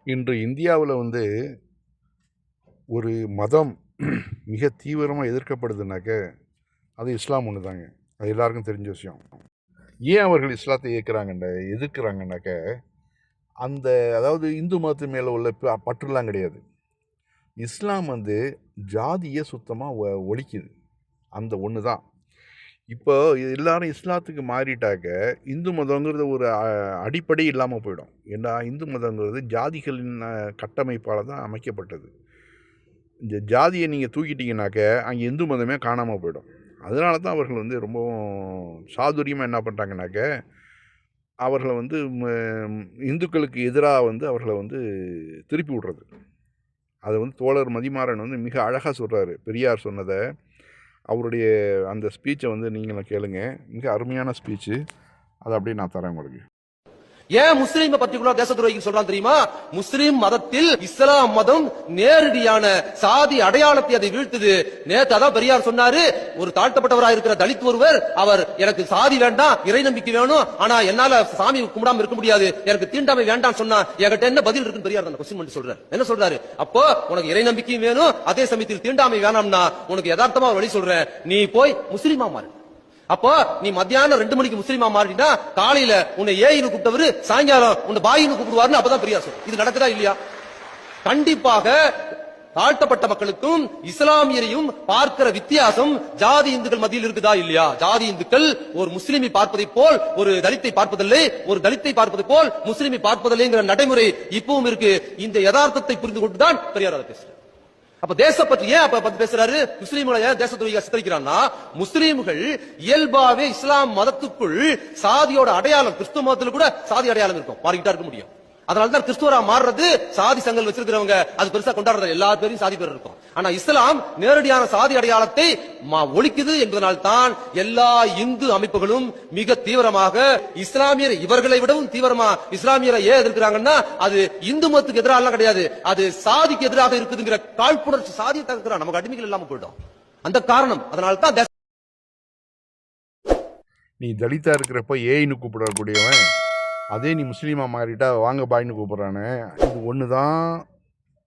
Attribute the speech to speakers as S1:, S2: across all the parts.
S1: இன்று இந்தியாவில் ஒரு மதம் மிக தீவிரமாக எதிர்க்கப்படுதுனாக்க அது இஸ்லாம் ஒன்று தாங்க. அது எல்லாருக்கும் தெரிஞ்ச விஷயம். ஏன் அவர்கள் இஸ்லாத்தை எதிர்க்கிறாங்கன்னாக்க அந்த அதாவது இந்து மதத்து மேலே உள்ள பற்றுலாம் கிடையாது. இஸ்லாம் ஜாதியை சுத்தமாக ஒழிக்குது. அந்த ஒன்று தான். இப்போ எல்லாரும் இஸ்லாத்துக்கு மாறிட்டாக்க இந்து மதங்கிறது ஒரு அடிப்படை இல்லாமல் போயிடும். ஏன்னா இந்து மதங்கிறது ஜாதிகளின் கட்டமைப்பால் தான் அமைக்கப்பட்டது. இந்த ஜாதியை நீங்கள் தூக்கிட்டீங்கனாக்க அங்கே இந்து மதமே காணாமல் போயிடும். அதனால தான் அவர்கள் ரொம்பவும் சாதுரியமாக என்ன பண்ணுறாங்கனாக்க அவர்களை இந்துக்களுக்கு எதிராக அவர்களை திருப்பி விடுறது. அதை தோழர் மதிமாறன் மிக அழகாக சொல்கிறாரு. பெரியார் சொன்னதை, அவருடைய அந்த ஸ்பீச்சை நீங்களும் கேளுங்க. மிக அருமையான ஸ்பீச்சு. அதை அப்படியே நான் தரேன் உங்களுக்கு.
S2: ஏன் முஸ்லீம் பர்டிகுலர் தேச துரோகி சொல்றான் தெரியுமா? முஸ்லீம் மதத்தில் இஸ்லாம் மதம் நேரடியான சாதி அடையாளத்தை அதை வீழ்த்துது. நேத்து அதான் பெரியார் சொன்னாரு, ஒரு தாழ்த்தப்பட்டவராக இருக்கிற தலித் ஒருவர், அவர் எனக்கு சாதி வேண்டாம், இறை நம்பிக்கை வேணும், ஆனா என்னால சாமி கும்பிடாம இருக்க முடியாது, எனக்கு தீண்டாமை வேண்டாம் சொன்னா என்கிட்ட என்ன பதில் இருக்குன்னு பெரியார் அந்த கொஸ்டின் பண்ணி சொல்றாரு. என்ன சொல்றாரு? அப்போ உனக்கு இறை நம்பிக்கையும் வேணும், அதே சமயத்தில் தீண்டாமை வேணாம்னா உனக்கு யதார்த்தமா வழி சொல்றேன், நீ போய் முஸ்லீமா மாறு. அப்போ நீ மத்தியானம் 2 மணிக்கு முஸ்லீமா மாறினா காலையில உன்னை ஏயின்னு கூப்பிட்டவரு சாயங்காலம் உன்னை பாயின்னு கூப்பிடுவாருன்னு அப்பதான் பெரியார் சொல்ற. இது நடக்குதா இல்லையா? கண்டிப்பாக தாழ்த்தப்பட்ட மக்களுக்கும் இஸ்லாமியரையும் பார்க்கிற வித்தியாசம் ஜாதி இந்துக்கள் மத்தியில் இருக்குதா இல்லையா? ஜாதி இந்துக்கள் ஒரு முஸ்லிமை பார்ப்பதை போல் ஒரு தலித்தை பார்ப்பதில்லை, ஒரு தலித்தை பார்ப்பதை போல் முஸ்லிமை பார்ப்பதில்லைங்கிற நடைமுறை இப்பவும் இருக்கு. இந்த யதார்த்தத்தை புரிந்து கொண்டுதான் பெரியார் அதை பேசுறார். அப்ப தேச பற்றி ஏன் அப்ப பேசுறாரு? முஸ்லீம்களை ஏன் தேச துரோகியா சித்தரிக்கிறான்னா, முஸ்லீம்கள் இயல்பாவே இஸ்லாம் மதத்துக்குள் சாதியோட அடையாளம், கிறிஸ்துவ மதத்துல கூட சாதி அடையாளம் இருக்கும், மாறிக்கிட்டா இருக்க முடியும். அதனாலதான் கிறிஸ்துவரா மாறுறது, சாதி சங்கல் வச்சிருக்கிறவங்க அது பெருசா கொண்டாடுறது, எல்லா பேரும் சாதி பேர் இருக்கும். ஆனா இஸ்லாம் நேரடியான சாதி அடையாளத்தை ஒழிக்குது என்பதனால்தான் எல்லா இந்து அமைப்புகளும் மிக தீவிரமாக இஸ்லாமியர் இவர்களை விடவும் தீவிரமா இஸ்லாமியரை ஏன் எதிர்க்கிறாங்கன்னா, அது இந்து மதத்துக்கு எதிராக கிடையாது, அது சாதிக்கு எதிராக இருக்குதுங்கிற காழ்ப்புணர்ச்சி. சாதியை தடுக்கிறான், நமக்கு அடிமைகள் இல்லாம போயிடும். அந்த காரணம். அதனால்தான்
S1: நீ தலிதா இருக்கிறப்ப ஏன்னு கூப்பிடக்கூடியவன், அதே நீ முஸ்லீமா மாறிட்டா வாங்க பாயின்னு கூப்பிட்றானே, இது ஒன்று தான்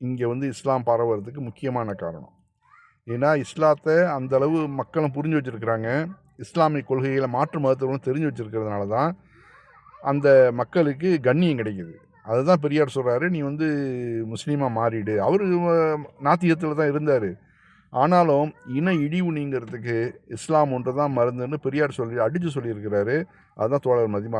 S1: இங்கே இஸ்லாம் பரவுறதுக்கு முக்கியமான காரணம். ஏன்னா இஸ்லாத்தை அந்த அளவு மக்களும் புரிஞ்சு வச்சுருக்கிறாங்க. இஸ்லாமிய கொள்கைகளை மாற்று மதத்தவர்களும் தெரிஞ்சு வச்சுருக்கிறதுனால தான் அந்த மக்களுக்கு கண்ணியம் கிடைக்குது. அதுதான் பெரியார் சொல்கிறாரு, நீ முஸ்லீமாக மாறிடு. அவர் நாத்திகத்தில் தான் இருந்தார். ஆனாலும் இன இழிவு நீங்கிறதுக்கு இஸ்லாம் ஒன்று தான் மருந்துன்னு பெரியார் அடித்து சொல்லியிருக்கிறாரு. அதுதான் தோழர் மதிமா